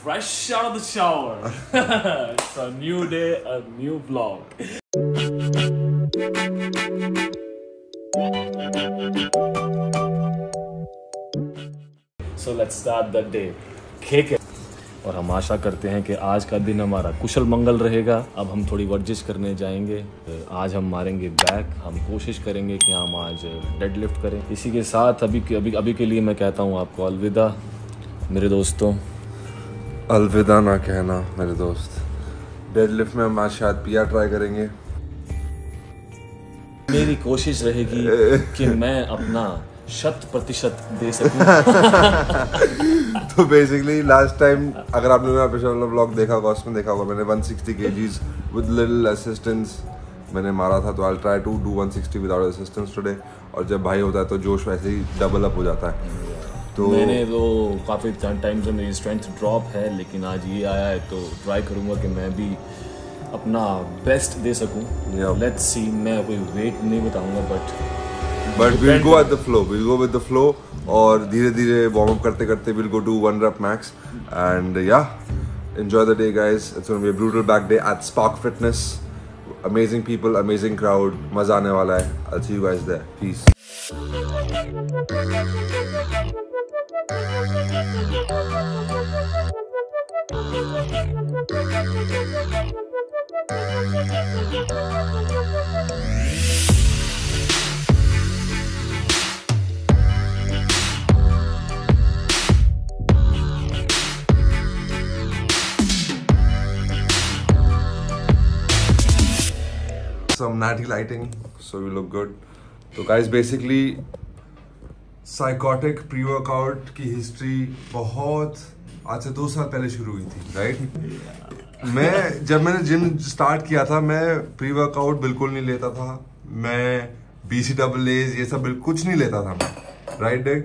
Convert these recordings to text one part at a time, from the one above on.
fresh out of the shower. It's a new day, a new vlog. So let's start the day. Kick it. और हम आशा करते हैं कि आज का दिन हमारा कुशल मंगल रहेगा। अब हम थोड़ी वर्जिश करने जाएंगे। आज हम मारेंगे बैक। हम कोशिश करेंगे कि हम आज डेडलिफ्ट करें। इसी के साथ अभी के लिए मैं कहता हूँ आपको अलविदा मेरे दोस्तों। अलविदा ना कहना मेरे दोस्त। डेडलिफ्ट में हम आज शायद पिया ट्राई करेंगे। मेरी कोशिश रहेगी कि मैं अपना 100% दे सकूं। तो बेसिकली लास्ट टाइम अगर आपने मेरा पिछला व्लॉग देखा होगा उसमें देखा होगा मैंने 160 kgs विद लिटिल असिस्टेंस मैंने मारा था। तो I try to do 160 without assistance today. और जब भाई होता है तो जोश वैसे ही डबल अप हो जाता है। तो मैंने तो काफ़ी टाइम से मेरी स्ट्रेंथ ड्रॉप है, लेकिन आज ये आया है तो ट्राई करूँगा कि मैं भी अपना बेस्ट दे सकूँ। Let's see. मैं कोई वेट नहीं बताऊँगा but we'll go at the flow. We'll go with the flow. और धीरे धीरे वार्म अप करते करते we'll go to 1 rep max. And yeah, enjoy the day guys. It's going to be a brutal back day at Spark Fitness. Amazing people, amazing crowd. मजा आने वाला है. I'll see you guys there. Peace. Some natty lighting, so we look good. So guys, basically psychotic pre-workout की history बहुत आज से 2 साल पहले शुरू हुई थी, राइट? जब मैंने जिम स्टार्ट किया था मैं प्री-वर्कआउट बिल्कुल नहीं लेता था। मैं BCAAs ये सब बिल्कुल कुछ नहीं लेता था, राइट डेग?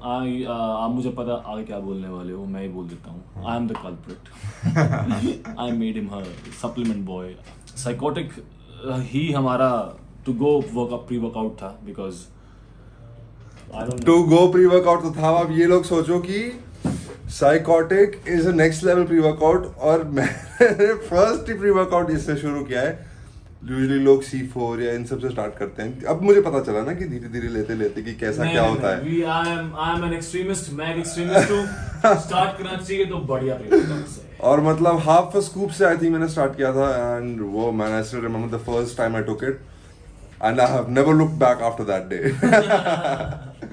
आप मुझे पता आगे क्या बोलने वाले हो, मैं ही बोल देता हूँ। I am the culprit. I made him her supplement boy. Psychotic ही हमारा टू गो प्री वर्कआउट था, because to go pre workout तो था। अब ये लोग सोचो कि psychotic is a next level pre workout और मैंने फर्स्ट प्री वर्कआउट इससे शुरू किया है। यूजुअली लोग C4 या इन सब से स्टार्ट करते हैं। अब मुझे पता चला ना कि धीरे धीरे लेते लेते कि कैसा क्या होता है। I am an extremist. मैं एक एक्सट्रीमिस्ट हूं। स्टार्ट करना चाहिए तो बढ़िया प्री-वर्कआउट से। और मतलब हाफ अ स्कूप से आई थिंक मैंने स्टार्ट किया था। एंड वो man I still remember the first time I took it and I have never looked back after that day.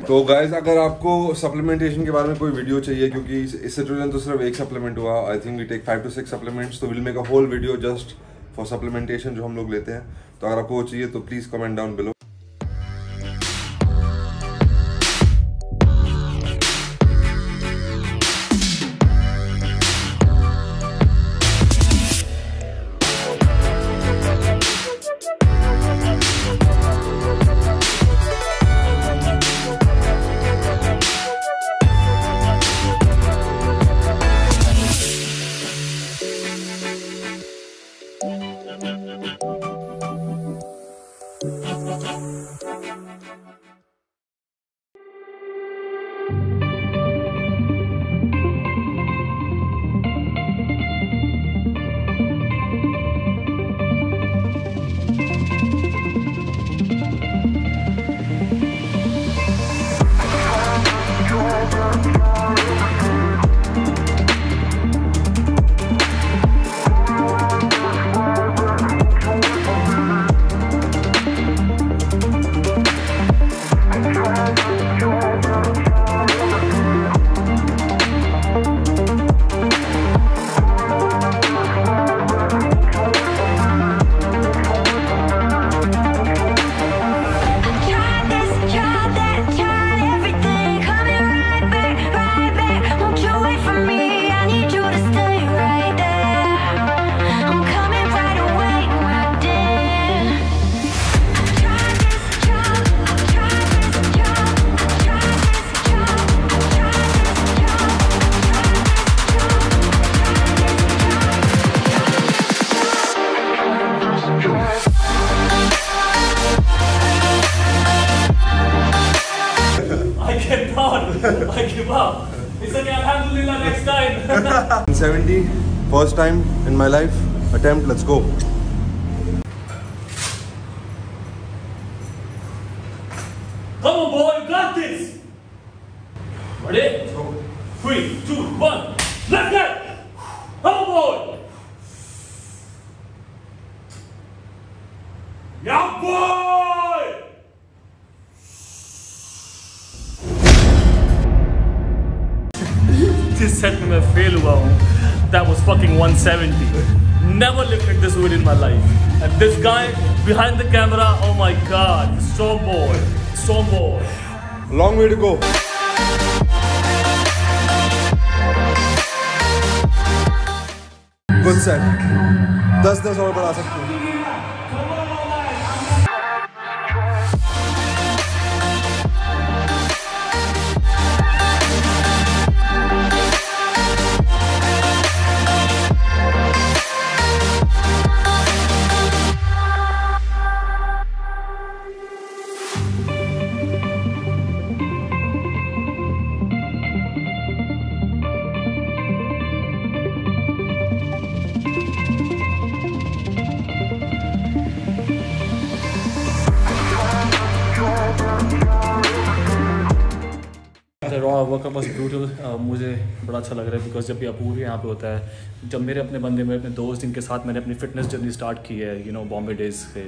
तो गाइस, अगर आपको सप्लीमेंटेशन के बारे में कोई वीडियो चाहिए, क्योंकि इस सिचुएशन तो सिर्फ एक सप्लीमेंट हुआ। I think we take 5 to 6 supplements. तो will make a whole video just for supplementation जो हम लोग लेते हैं। तो अगर आपको वो चाहिए तो please comment down below. time. 70, first time in my life. Attempt, let's go. Come on, boy, you got this. Ready? 3, 2, 1. Let's go. Come on, boy. Yeah, boy. जिस सेट में मैं फेल हुआ हूँ, that was fucking 170. Never lifted this weight in my life. And this guy behind the camera, oh my god, strong boy. Long way to go. Good set. 10 और बढ़ा सकते हो. Workout was brutal. मुझे बड़ा अच्छा लग रहा है बिकॉज जब भी अपूर्व यहाँ पे होता है, जब मेरे अपने बंदे मेरे अपने दोस्त जिनके साथ मैंने अपनी फिटनेस जर्नी स्टार्ट की है, यू नो, बॉम्बे डेज से,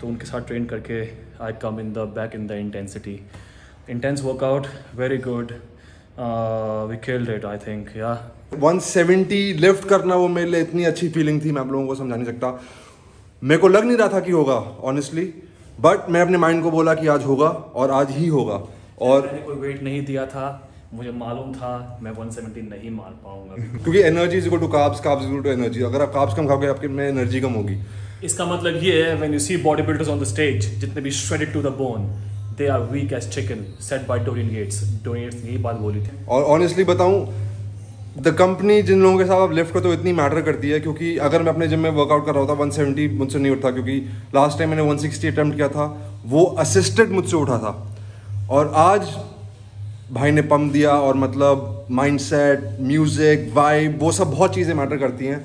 तो उनके साथ ट्रेन करके I come in the back in the intensity. Intense workout, very good. We killed it I think. या 170 लिफ्ट करना वो मेरे लिए इतनी अच्छी फीलिंग थी, मैं आप लोगों को समझा नहीं सकता. मेरे को लग नहीं रहा था कि होगा ऑनेस्टली, बट मैं अपने माइंड को बोला कि आज होगा और आज ही होगा. और मैंने कोई वेट नहीं दिया था, मुझे मालूम था मैं 170 नहीं मार पाऊंगा. क्योंकि energy is equal to carbs, carbs equal to energy. अगर आप कार्ब्स कम खाओगे आपके में एनर्जी कम होगी. इसका मतलब ये है, when you see body builders on the stage, जितने भी shredded to the bone, they are weak as chicken, said by Dorian Yates. यही बात बोली थी. और ऑनेस्टली बताऊं, द कंपनी जिन लोगों के साथ आप लिफ्ट करते हो इतनी मैटर करती है. क्योंकि अगर मैं अपने जिम में वर्कआउट कर रहा होता 170 मुझसे नहीं उठता. क्योंकि लास्ट टाइम मैंने 160 अटेम्प्ट किया था, वो असिस्टेड मुझसे उठा था. और आज भाई ने पंप दिया. और मतलब माइंडसेट, म्यूजिक, वाइब, वो सब बहुत चीज़ें मैटर करती हैं.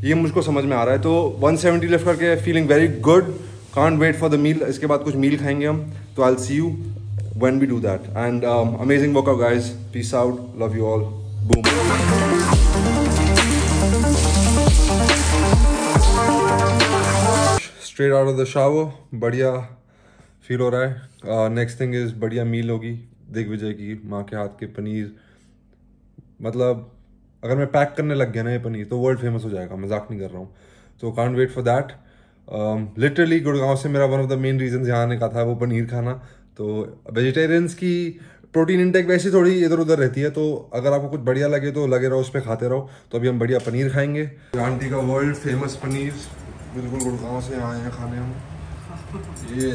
ये मुझको समझ में आ रहा है. तो 170 लिफ्ट करके feeling very good. Can't wait for the meal. इसके बाद कुछ मील खाएंगे हम. तो I will see you when we do that. And amazing workout guys. Peace out. Love you all. Boom. Straight out of the shower. बढ़िया feel हो रहा है. नेक्स्ट थिंग इज बढ़िया मील होगी दिग्विजय की माँ के हाथ के पनीर. मतलब अगर मैं पैक करने लग गया ना ये पनीर तो वर्ल्ड फेमस हो जाएगा. मजाक नहीं कर रहा हूँ. तो can't wait for that. Literally Gurgaon से मेरा one of the main reason यहाँ आने का था वो पनीर खाना. तो वेजिटेरियंस की प्रोटीन इंटेक वैसे थोड़ी इधर उधर रहती है. तो अगर आपको कुछ बढ़िया लगे तो लगे रहो, उस पर खाते रहो. तो अभी हम बढ़िया पनीर खाएंगे. आंटी का वर्ल्ड फेमस पनीर बिल्कुल गुड़गांव से आए हैं खाने हम. ये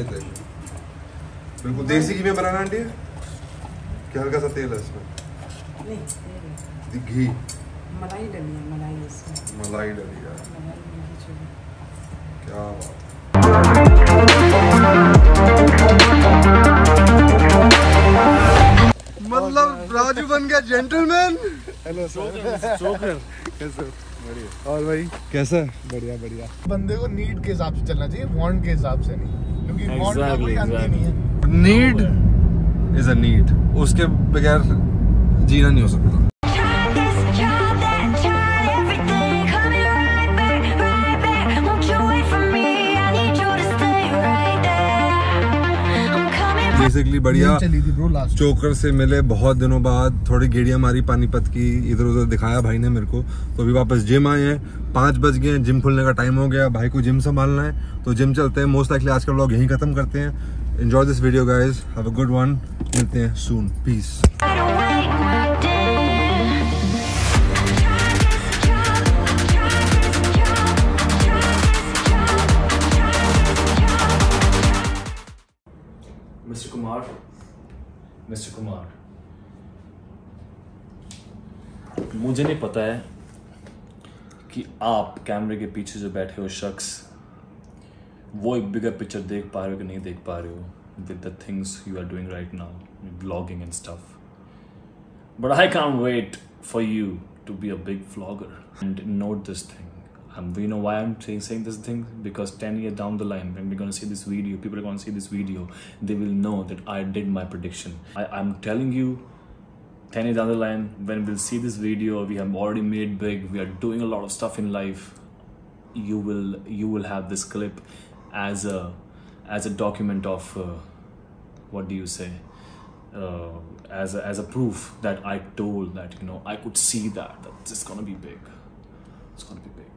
बिल्कुल देसी घी में बनाना आंटी. क्या हल्का सा तेल है इसमें? नहीं, घी. मलाई डली है. मलाई इसमें मलाई डली है. क्या बात. मतलब राजू बन गया जेंटलमैन. Hello sir. जोकर. कैसे? बढ़िया. और भाई कैसा है? बढ़िया बढ़िया. बंदे को नीड के हिसाब से चलना चाहिए, वांट के हिसाब से नहीं. क्योंकि वांट का कोई अंत ही नहीं है. Need is a need. उसके बगैर जीना नहीं हो सकता. बेसिकली बढ़िया चोकर से मिले बहुत दिनों बाद. थोड़ी गेड़ियां मारी पानीपत की, इधर उधर दिखाया भाई ने मेरे को. तो अभी वापस जिम आए हैं. 5 बज गए. जिम खुलने का टाइम हो गया. भाई को जिम संभालना है तो जिम चलते हैं. मोस्ट लाइकली आज का व्लॉग यहीं खत्म करते हैं. Enjoy this video guys. Have a good one. मिलते हैं सून. पीस. मिस्टर कुमार, मुझे नहीं पता है कि आप कैमरे के पीछे जो बैठे हो शख्स वो एक बिगर पिक्चर देख पा रहे हो कि नहीं देख पा रहे हो with the things you are doing right now, blogging and stuff. But I can't wait for you to be a big vlogger. And note this thing. You know why I'm saying this thing? Because 10 years down the line, when we're gonna see this video, people are gonna see this video, they will know that I did my prediction. I'm telling you, 10 years down the line, when we'll see this video, we have already made big, we are doing a lot of stuff in life. You will have this clip as a document of what do you say? As a proof that I told that, you know, I could see that it's gonna be big. It's gonna be big.